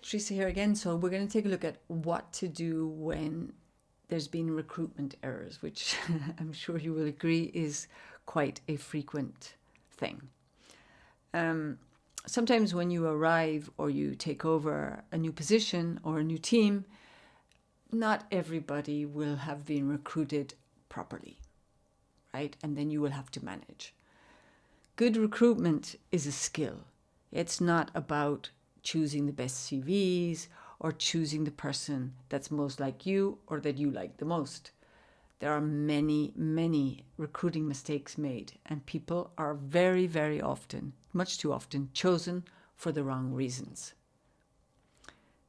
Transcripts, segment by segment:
Teresa here again. So we're going to take a look at what to do when there's been recruitment errors, which I'm sure you will agree is quite a frequent thing. Sometimes when you arrive or you take over a new position or a new team, not everybody will have been recruited properly, right? And then you will have to manage. Good recruitment is a skill. It's not about choosing the best CVs or choosing the person that's most like you or that you like the most. There are many, many recruiting mistakes made, and people are very, very often, much too often, chosen for the wrong reasons.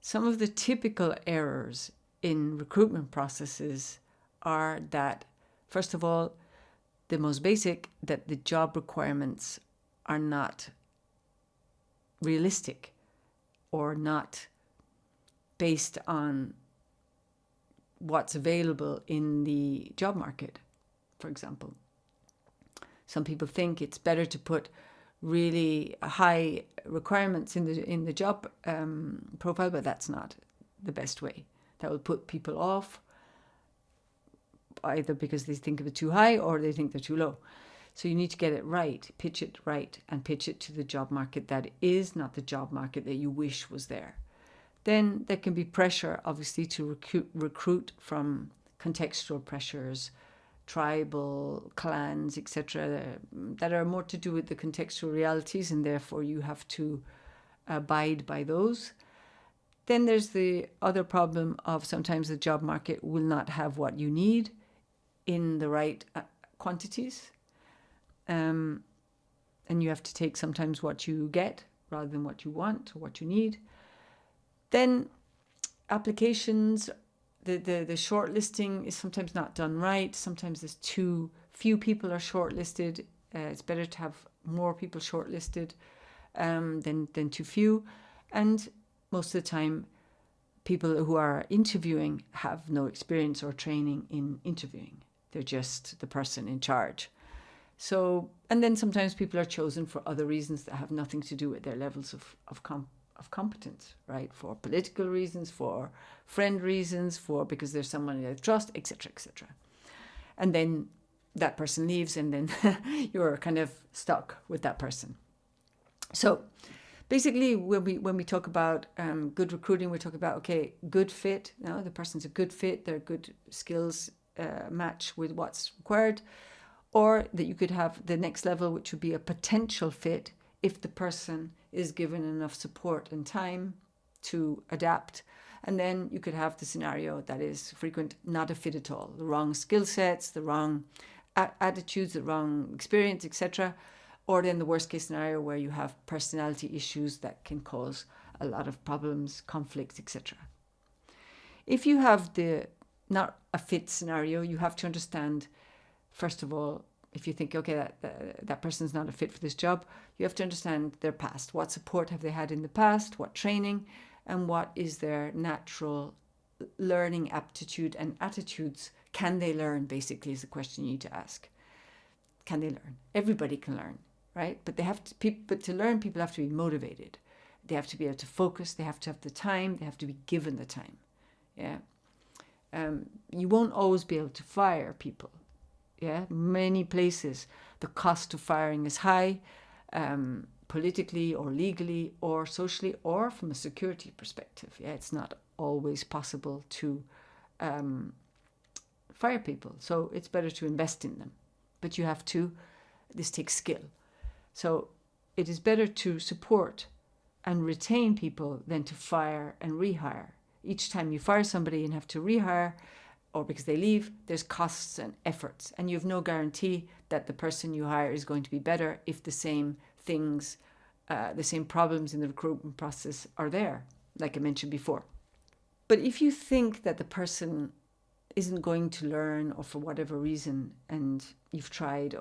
Some of the typical errors in recruitment processes are that, first of all, the most basic, that the job requirements are not realistic or not based on what's available in the job market, for example. Some people think it's better to put really high requirements in the job profile, but that's not the best way. That will put people off, either because they think of it too high or they think they're too low. So you need to get it right, pitch it right, and pitch it to the job market that is not the job market that you wish was there. Then there can be pressure, obviously, to recruit from contextual pressures, tribal clans, etc., that are more to do with the contextual realities, and therefore you have to abide by those. Then there's the other problem of sometimes the job market will not have what you need in the right quantities. And you have to take sometimes what you get rather than what you want or what you need. Then applications, the shortlisting is sometimes not done right. Sometimes there's too few people are shortlisted. It's better to have more people shortlisted than too few. And most of the time, people who are interviewing have no experience or training in interviewing. They're just the person in charge. So, and then sometimes people are chosen for other reasons that have nothing to do with their levels of competence, right? For political reasons, for friend reasons, because there's someone they trust, etc., etc. And then that person leaves, and then you're kind of stuck with that person. So basically, when we talk about good recruiting, we talk about, okay, good fit. Now the person's a good fit, their good skills match with what's required. Or that you could have the next level, which would be a potential fit if the person is given enough support and time to adapt. And then you could have the scenario that is frequent, not a fit at all. The wrong skill sets, the wrong attitudes, the wrong experience, etc. Or then the worst case scenario where you have personality issues that can cause a lot of problems, conflicts, etc. If you have the not a fit scenario, you have to understand, first of all, if you think, okay, that person's not a fit for this job, you have to understand their past. What support have they had in the past? What training? And what is their natural learning aptitude and attitudes? Can they learn, basically, is the question you need to ask. Can they learn? Everybody can learn, right? But but to learn, people have to be motivated. They have to be able to focus. They have to have the time. They have to be given the time. Yeah. You won't always be able to fire people. Yeah, many places the cost of firing is high, politically or legally or socially or from a security perspective. Yeah, it's not always possible to fire people, so it's better to invest in them. But this takes skill. So it is better to support and retain people than to fire and rehire. Each time you fire somebody and have to rehire, or because they leave, there's costs and efforts. And you have no guarantee that the person you hire is going to be better if the same things, the same problems in the recruitment process are there, like I mentioned before. But if you think that the person isn't going to learn, or for whatever reason, and you've tried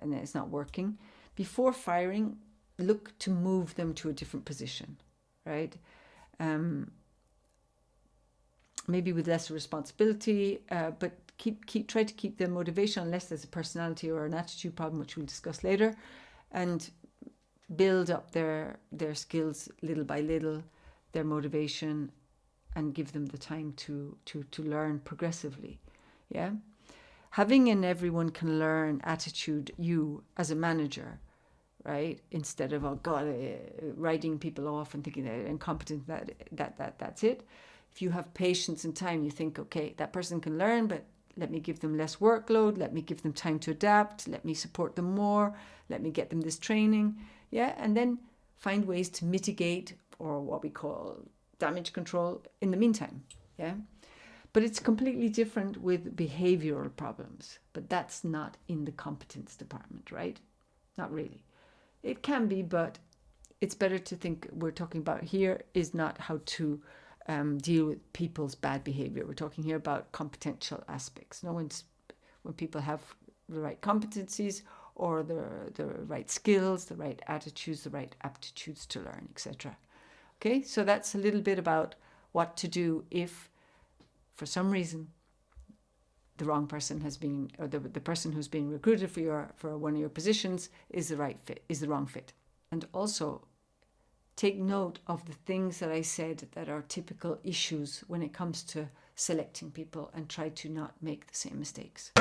and it's not working, before firing, look to move them to a different position, right? Maybe with less responsibility, but try to keep the motivation, unless there's a personality or an attitude problem, which we'll discuss later, and build up their skills little by little, their motivation and give them the time to learn progressively. Yeah. Having an everyone can learn attitude, you as a manager, right? Instead of, oh God, writing people off and thinking they're incompetent, that's it. If you have patience and time, you think, okay, that person can learn, but let me give them less workload. Let me give them time to adapt. Let me support them more. Let me get them this training. Yeah. And then find ways to mitigate, or what we call damage control, in the meantime. Yeah. But it's completely different with behavioral problems. But that's not in the competence department, right? Not really. It can be, but it's better to think we're talking about here is not how to deal with people's bad behavior. We're talking here about competential aspects. When people have the right competencies or the right skills, the right attitudes, the right aptitudes to learn, etc. Okay, so that's a little bit about what to do if, for some reason, the wrong person has been, or the person who's being recruited for one of your positions is the wrong fit. And also take note of the things that I said that are typical issues when it comes to selecting people, and try to not make the same mistakes.